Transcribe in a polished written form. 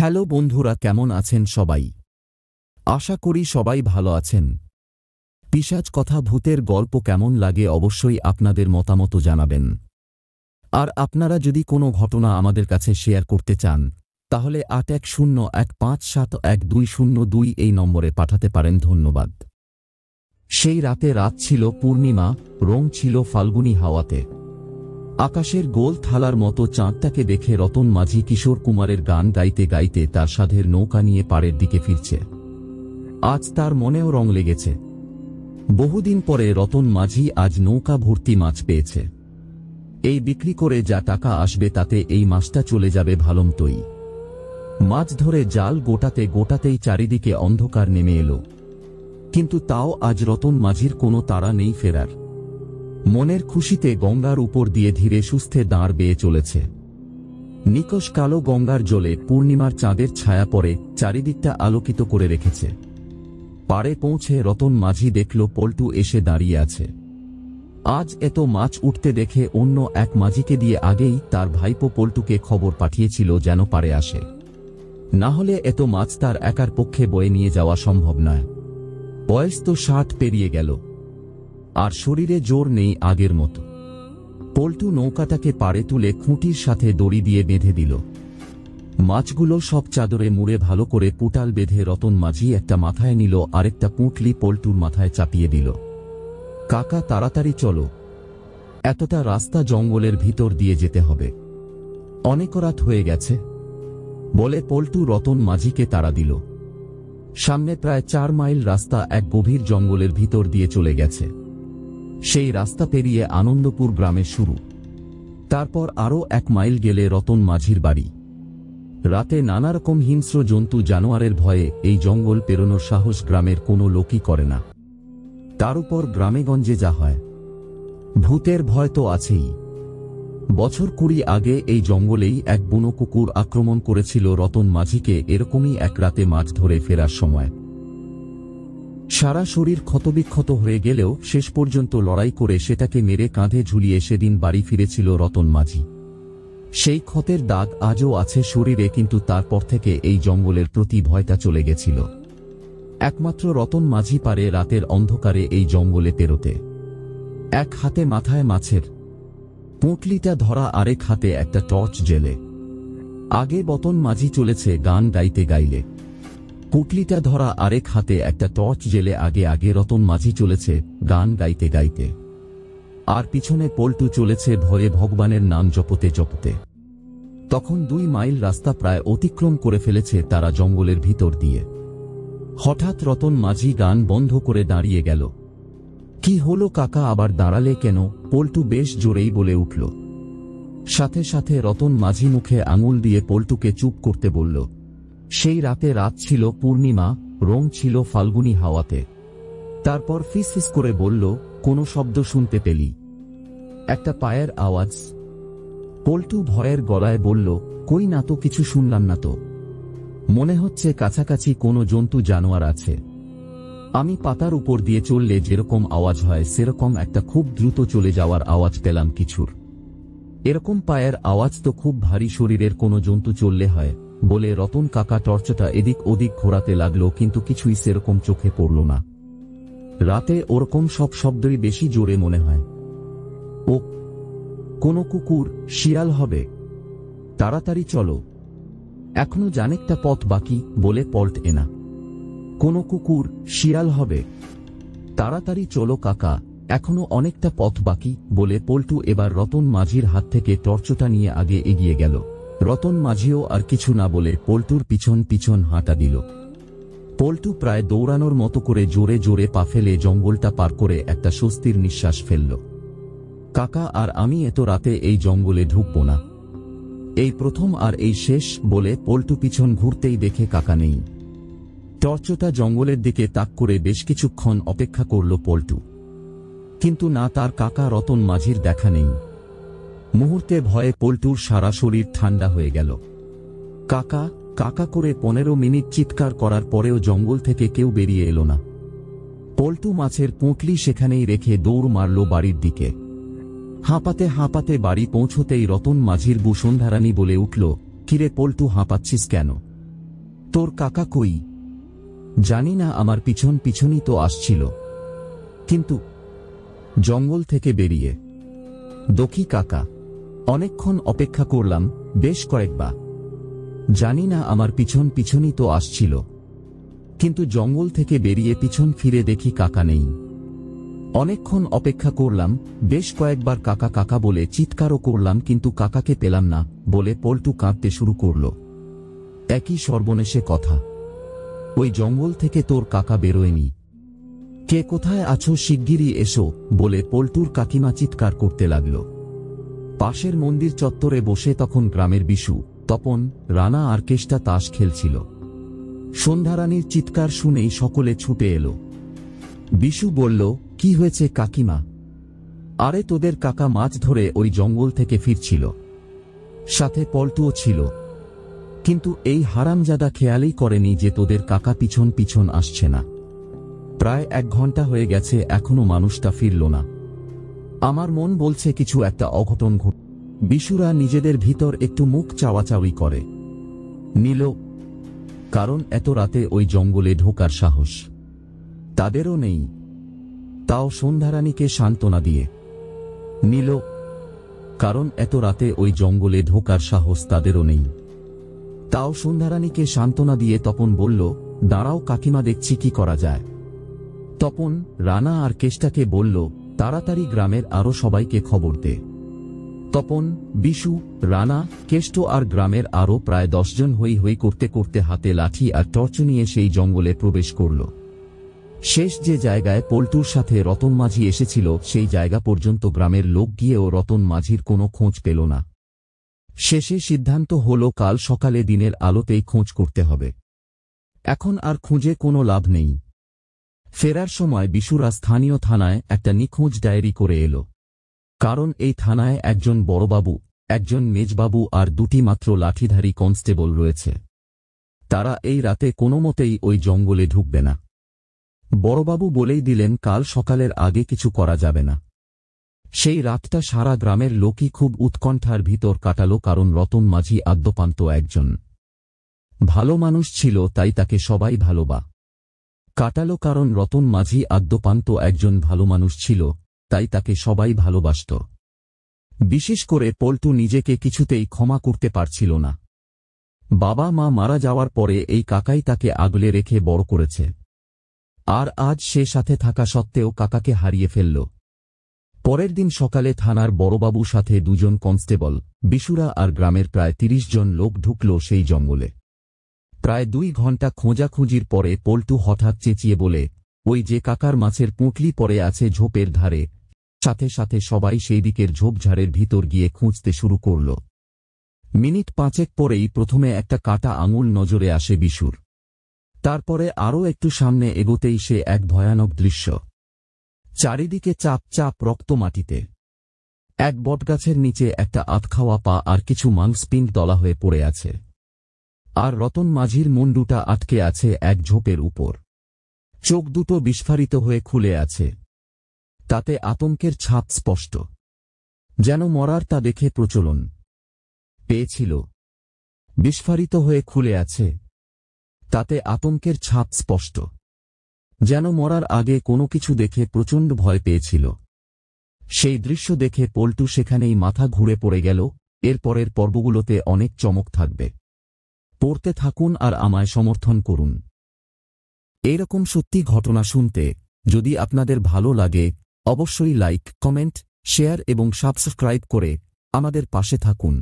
Hello বন্ধুরা, কেমন আছেন সবাই? আশা করি সবাই ভালো আছেন। পিশাচ কথা ভূতের গল্প কেমন লাগে অবশ্যই আপনাদের মতামত জানাবেন। আর আপনারা যদি কোনো ঘটনা আমাদের কাছে শেয়ার করতে চান তাহলে 8101571202 এই নম্বরে পাঠাতে পারেন। ধন্যবাদ। সেই রাত ছিল পূর্ণিমা, রং ছিল ফাল্গুনী হাওয়াতে। আকাশের গোল থালার মতো চাঁদটাকে দেখে রতন মাঝি কিশোর কুমারের গান গাইতে গাইতে তার সাধের নৌকা নিয়ে পাড়ের দিকে ফিরছে। আজ তার মনেও রং লেগেছে। বহুদিন পরে রতন মাঝি আজ নৌকা ভর্তি মাছ পেয়েছে। এই বিক্রি করে যা টাকা আসবে তাতে এই মাছটা চলে যাবে ভালোমতোই। মাছ ধরে জাল গোটাতেই চারিদিকে অন্ধকার নেমে এলো, কিন্তু তাও আজ রতন মাঝির কোনো তাড়া নেই ফেরার। মনের খুশিতে গঙ্গার উপর দিয়ে ধীরে সুস্থে দাঁড় বেয়ে চলেছে। নিকষ কালো গঙ্গার জলে পূর্ণিমার চাঁদের ছায়া পড়ে চারিদিকটা আলোকিত করে রেখেছে। পাড়ে পৌঁছে রতন মাঝি দেখল পল্টু এসে দাঁড়িয়ে আছে। আজ এত মাছ উঠতে দেখে অন্য এক মাঝিকে দিয়ে আগেই তার ভাইপো পল্টুকে খবর পাঠিয়েছিল যেন পাড়ে আসে, না হলে এত মাছ তার একার পক্ষে বয়ে নিয়ে যাওয়া সম্ভব নয়। বয়স তো 60 পেরিয়ে গেল, আর শরীরে জোর নেই আগের মতো। পল্টু নৌকাটাকে পাড়ে তুলে খুঁটির সাথে দড়ি দিয়ে বেঁধে দিল। মাছগুলো সব চাদরে মুড়ে ভালো করে পুটাল বেঁধে রতন মাঝি একটা মাথায় নিল, আরেকটা পুঁটলি পল্টুর মাথায় চাপিয়ে দিল। কাকা, তাড়াতাড়ি চলো, এতটা রাস্তা জঙ্গলের ভিতর দিয়ে যেতে হবে, অনেক রাত হয়ে গেছে বলে পল্টু রতন মাঝিকে তাড়া দিল। সামনে প্রায় 4 মাইল রাস্তা এক গভীর জঙ্গলের ভিতর দিয়ে চলে গেছে। সেই রাস্তা পেরিয়ে আনন্দপুর গ্রামে শুরু। তারপর আরও 1 মাইল গেলে রতন মাঝির বাড়ি। রাতে নানারকম হিংস্র জন্তু জানোয়ারের ভয়ে এই জঙ্গল পেরোনোর সাহস গ্রামের কোনো লোকই করে না। তার উপর গ্রামেগঞ্জে যা হয়, ভূতের ভয় তো আছেই। বছর 20 আগে এই জঙ্গলেই এক বুনো কুকুর আক্রমণ করেছিল রতন মাঝিকে, এরকমই এক রাতে মাছ ধরে ফেরার সময়। সারা শরীর ক্ষতবিক্ষত হয়ে গেলেও শেষ পর্যন্ত লড়াই করে সেটাকে মেরে কাঁধে ঝুলিয়ে সেদিন বাড়ি ফিরেছিল রতন মাঝি। সেই ক্ষতের দাগ আজও আছে শরীরে, কিন্তু তারপর থেকে এই জঙ্গলের প্রতি ভয়টা চলে গেছিল। একমাত্র রতন মাঝি পারে রাতের অন্ধকারে এই জঙ্গলে পেরোতে। এক হাতে মাথায় মাছের পুঁটলিটা ধরা, আরেক হাতে একটা টর্চ জেলে। আগে রতন মাঝি চলেছে গান গাইতে গাইলে, পুঁটলিটা ধরা আরেক হাতে একটা টর্চ জেলে আগে রতন মাঝি চলেছে গান গাইতে গাইতে। আর পিছনে পল্টু চলেছে ভয়ে ভগবানের নাম জপতে জপতে। তখন 2 মাইল রাস্তা প্রায় অতিক্রম করে ফেলেছে তারা জঙ্গলের ভিতর দিয়ে। হঠাৎ রতন মাঝি গান বন্ধ করে দাঁড়িয়ে গেল। কি হলো কাকা, আবার দাঁড়ালে কেন? পল্টু বেশ জোরেই বলে উঠল। সাথে সাথে রতন মাঝি মুখে আঙুল দিয়ে পল্টুকে চুপ করতে বলল। সেই রাত ছিল পূর্ণিমা, রং ছিল ফাল্গুনী হাওয়াতে। তারপর ফিসফিস করে বলল, কোনো শব্দ শুনতে পেলি? একটা পায়ের আওয়াজ। পল্টু ভয়ের গলায় বলল, কই না তো, কিছু শুনলাম না তো। মনে হচ্ছে কাছাকাছি কোনো জন্তু জানোয়ার আছে। আমি পাতার উপর দিয়ে চললে যেরকম আওয়াজ হয় সেরকম একটা খুব দ্রুত চলে যাওয়ার আওয়াজ পেলাম কিছুর। এরকম পায়ের আওয়াজ তো খুব ভারী শরীরের কোনো জন্তু চললে হয় বলে রতন কাকা টর্চটা এদিক ওদিক ঘোরাতে লাগলো, কিন্তু কিছুই সেরকম চোখে পড়ল না। রাতে ওরকম সব শব্দই বেশি জোরে মনে হয়। ও কোনো কুকুর, শিয়াল হবে, তাড়াতাড়ি চলো, এখনো জানেকটা পথ বাকি বলে পল্ট এনা। কোনো কুকুর, শিয়াল হবে, তাড়াতাড়ি চলো কাকা, এখনো অনেকটা পথ বাকি বলে পল্টু এবার রতন মাঝির হাত থেকে টর্চটা নিয়ে আগে এগিয়ে গেল। রতন মাঝিও আর কিছু না বলে পল্টুর পিছন পিছন হাঁটা দিল। পল্টু প্রায় দৌড়ানোর মতো করে জোরে জোরে পা ফেলে জঙ্গলটা পার করে একটা স্বস্তির নিঃশ্বাস ফেলল। কাকা আর আমি এত রাতে এই জঙ্গলে ঢুকব না, এই প্রথম আর এই শেষ বলে পল্টু পিছন ঘুরতেই দেখে কাকা নেই। টর্চটা জঙ্গলের দিকে তাক করে বেশ কিছুক্ষণ অপেক্ষা করল পল্টু, কিন্তু না তার কাকা রতন মাঝির দেখা নেই। মুহূর্তে ভয়ে পল্টুর সারা শরীর ঠান্ডা হয়ে গেল। কাকা কাকা করে 15 মিনিট চিৎকার করার পরেও জঙ্গল থেকে কেউ বেরিয়ে এলো না। পল্টু মাছের পুঁটলি সেখানেই রেখে দৌড় মারল বাড়ির দিকে। হাঁপাতে হাঁপাতে বাড়ি পৌঁছতেই রতন মাঝির বু সন্ধ্যারানী বলে উঠল, কিরে পল্টু, হাঁপাচ্ছিস কেন? তোর কাকা কই? জানি না, আমার পিছন পিছনই তো আসছিল, কিন্তু জঙ্গল থেকে বেরিয়ে। দখি কাকা, অনেকক্ষণ অপেক্ষা করলাম, বেশ কয়েকবার। জানি না, আমার পিছন পিছনই তো আসছিল, কিন্তু জঙ্গল থেকে বেরিয়ে পিছন ফিরে দেখি কাকা নেই। অনেকক্ষণ অপেক্ষা করলাম, বেশ কয়েকবার কাকা কাকা বলে চিৎকারও করলাম, কিন্তু কাকাকে পেলাম না বলে পল্টু কাঁদতে শুরু করল। একই সর্বনেশে কথা, ওই জঙ্গল থেকে তোর কাকা বেরোয়নি। কে কোথায় আছো, শিগগিরই এসো বলে পল্টুর কাকিমা চিৎকার করতে লাগল। পাশের মন্দির চত্বরে বসে তখন গ্রামের বিশু, তপন, রানা আর কেষ্টা তাস খেলছিল। সন্ধ্যারানীর চিৎকার শুনেই সকলে ছুটে এলো। বিশু বলল, কি হয়েছে কাকিমা? আরে তোদের কাকা মাছ ধরে ওই জঙ্গল থেকে ফিরছিল, সাথে পল্টুও ছিল, কিন্তু এই হারামজাদা খেয়ালই করেনি যে তোদের কাকা পিছন পিছন আসছে না। প্রায় 1 ঘন্টা হয়ে গেছে, এখনো মানুষটা ফিরল না। আমার মন বলছে কিছু একটা অঘটন ঘট। বিশুরা নিজেদের ভিতর একটু মুখ চাওয়াচাওয়ি করে নিল, কারণ এত রাতে ওই জঙ্গলে ঢোকার সাহস তাদেরও নেই। তাও সন্ধ্যারানীকে সান্ত্বনা দিয়ে নিল, কারণ এত রাতে ওই জঙ্গলে ঢোকার সাহস তাদেরও নেই। তাও সন্ধ্যারানীকে সান্ত্বনা দিয়ে তপন বলল, দাঁড়াও কাকিমা, দেখছি কি করা যায়। তপন, রানা আর কেষ্টাকে বলল, তাড়াতাড়ি গ্রামের আরো সবাইকে খবর দে। তপন, বিশু, রানা, কেষ্ট আর গ্রামের আরো প্রায় 10 জন হই হই করতে করতে হাতে লাঠি আর টর্চ নিয়ে সেই জঙ্গলে প্রবেশ করল। শেষ যে জায়গায় পল্টুর সাথে রতন মাঝি এসেছিল সেই জায়গা পর্যন্ত গ্রামের লোক গিয়েও রতন মাঝির কোনো খোঁজ পেল না। শেষে সিদ্ধান্ত হলো কাল সকালে দিনের আলোতেই খোঁজ করতে হবে। এখন আর খুঁজে কোনো লাভ নেই। ফেরার সময় বিশুরা স্থানীয় থানায় একটা নিখোঁজ ডায়েরি করে এলো, কারণ এই থানায় একজন বড়বাবু, একজন মেজবাবু আর 2টি মাত্র লাঠিধারী কনস্টেবল রয়েছে। তারা এই রাতে কোনোমতেই ওই জঙ্গলে ঢুকবে না। বড়বাবু বলেই দিলেন কাল সকালের আগে কিছু করা যাবে না। সেই রাতটা সারা গ্রামের লোকই খুব উৎকণ্ঠার ভিতর কাটালো, কারণ রতন মাঝি আদ্যপান্ত একজন ভালো মানুষ ছিল, তাই তাকে সবাই কাটালো, কারণ রতন মাঝি আদ্যপান্ত একজন ভালো মানুষ ছিল, তাই তাকে সবাই ভালোবাসত। বিশেষ করে পল্টু নিজেকে কিছুতেই ক্ষমা করতে পারছিল না। বাবা মা মারা যাওয়ার পরে এই কাকাই তাকে আগলে রেখে বড় করেছে, আর আজ সে সাথে থাকা সত্ত্বেও কাকাকে হারিয়ে ফেলল। পরের দিন সকালে থানার বড়বাবুর সাথে 2 জন কনস্টেবল, বিশুরা আর গ্রামের প্রায় 30 জন লোক ঢুকল সেই জঙ্গলে। প্রায় 2 ঘন্টা খোঁজাখুঁজির পরে পল্টু হঠাৎ চেঁচিয়ে বলে, ওই যে কাকার মাছের পুঁটলি পড়ে আছে ঝোপের ধারে। সাথে সাথে সবাই সেই দিকের ঝোপঝাড়ের ভিতর গিয়ে খুঁজতে শুরু করল। মিনিট 5 পরেই প্রথমে একটা কাটা আঙুল নজরে আসে বিশুর। তারপরে আরও একটু সামনে এগোতেই সে এক ভয়ানক দৃশ্য। চারিদিকে চাপ চাপ রক্ত, মাটিতে এক বটগাছের নিচে একটা আধখাওয়া পা আর কিছু মাংসপিণ্ড দলা হয়ে পড়ে আছে, আর রতন মাঝির মুন্ডুটা আটকে আছে এক ঝোপের উপর। চোখ দুটো বিস্ফারিত হয়ে খুলে আছে, তাতে আতঙ্কের ছাপ স্পষ্ট, যেন মরার তা দেখে প্রচলন পেয়েছিল। বিস্ফারিত হয়ে খুলে আছে, তাতে আতঙ্কের ছাপ স্পষ্ট, যেন মরার আগে কোনো কিছু দেখে প্রচণ্ড ভয় পেয়েছিল। সেই দৃশ্য দেখে পল্টু সেখানেই মাথা ঘুরে পড়ে গেল। এরপরের পর্বগুলোতে অনেক চমক থাকবে, পড়তে থাকুন আর আমায় সমর্থন করুন। এইরকম সত্যি ঘটনা শুনতে যদি আপনাদের ভালো লাগে অবশ্যই লাইক, কমেন্ট, শেয়ার এবং সাবস্ক্রাইব করে আমাদের পাশে থাকুন।